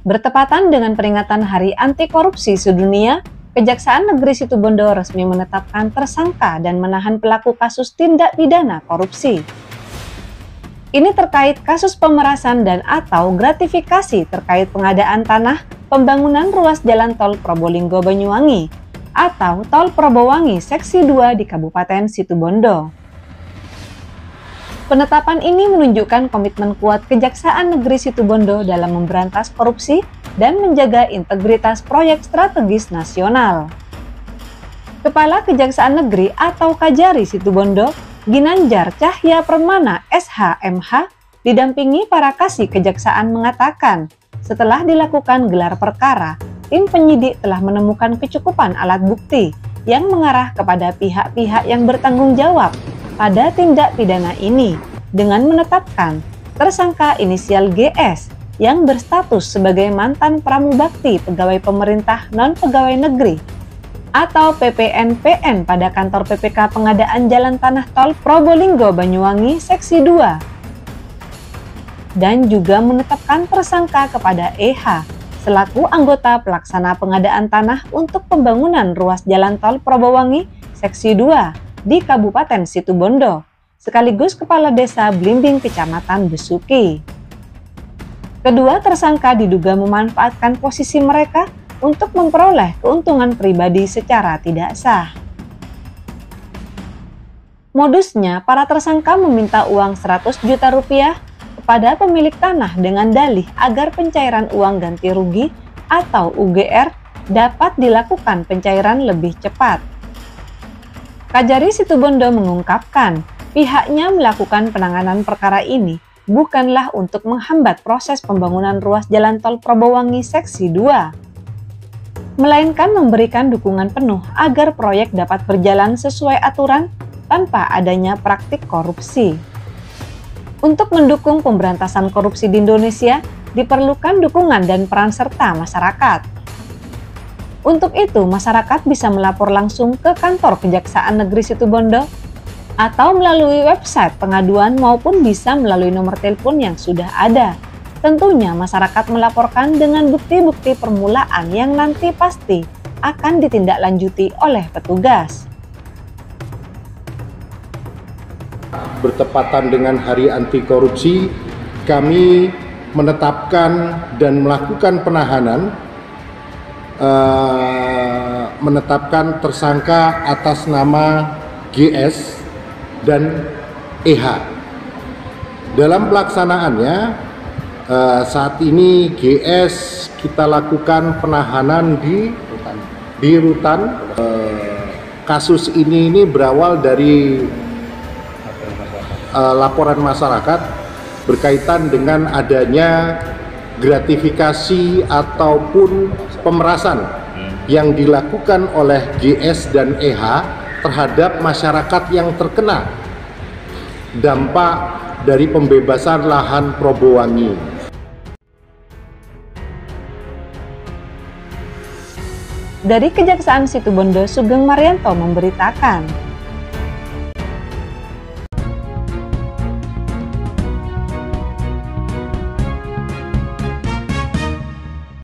Bertepatan dengan peringatan Hari Anti Korupsi Sedunia, Kejaksaan Negeri Situbondo resmi menetapkan tersangka dan menahan pelaku kasus tindak pidana korupsi. Ini terkait kasus pemerasan dan atau gratifikasi terkait pengadaan tanah pembangunan ruas jalan tol Probolinggo-Banyuwangi atau Tol Probowangi Seksi 2 di Kabupaten Situbondo. Penetapan ini menunjukkan komitmen kuat Kejaksaan Negeri Situbondo dalam memberantas korupsi dan menjaga integritas proyek strategis nasional. Kepala Kejaksaan Negeri atau Kajari Situbondo, Ginanjar Cahya Permana SH.MH, didampingi para kasih kejaksaan mengatakan, setelah dilakukan gelar perkara, tim penyidik telah menemukan kecukupan alat bukti yang mengarah kepada pihak-pihak yang bertanggung jawab pada tindak pidana ini dengan menetapkan tersangka inisial GS yang berstatus sebagai mantan pramubakti pegawai pemerintah non-pegawai negeri atau PPNPN pada kantor PPK pengadaan jalan tanah tol Probolinggo-Banyuwangi Seksi 2 dan juga menetapkan tersangka kepada EH selaku anggota pelaksana pengadaan tanah untuk pembangunan ruas jalan tol Probowangi Seksi 2 di Kabupaten Situbondo, sekaligus Kepala Desa Blimbing Kecamatan Besuki. Kedua tersangka diduga memanfaatkan posisi mereka untuk memperoleh keuntungan pribadi secara tidak sah. Modusnya, para tersangka meminta uang 100 juta rupiah kepada pemilik tanah dengan dalih agar pencairan uang ganti rugi atau UGR dapat dilakukan pencairan lebih cepat. Kajari Situbondo mengungkapkan, pihaknya melakukan penanganan perkara ini bukanlah untuk menghambat proses pembangunan ruas jalan tol Probowangi Seksi 2, melainkan memberikan dukungan penuh agar proyek dapat berjalan sesuai aturan tanpa adanya praktik korupsi. Untuk mendukung pemberantasan korupsi di Indonesia, diperlukan dukungan dan peran serta masyarakat. Untuk itu, masyarakat bisa melapor langsung ke kantor Kejaksaan Negeri Situbondo atau melalui website pengaduan maupun bisa melalui nomor telepon yang sudah ada. Tentunya masyarakat melaporkan dengan bukti-bukti permulaan yang nanti pasti akan ditindaklanjuti oleh petugas. Bertepatan dengan Hari Anti Korupsi, kami menetapkan dan melakukan penahanan menetapkan tersangka atas nama GS dan EH. Dalam pelaksanaannya, saat ini GS kita lakukan penahanan di rutan. Kasus ini berawal dari laporan masyarakat berkaitan dengan adanya gratifikasi ataupun pemerasan yang dilakukan oleh GS dan EH terhadap masyarakat yang terkena dampak dari pembebasan lahan Probowangi. Dari Kejaksaan Situbondo, Sugeng Marianto memberitakan.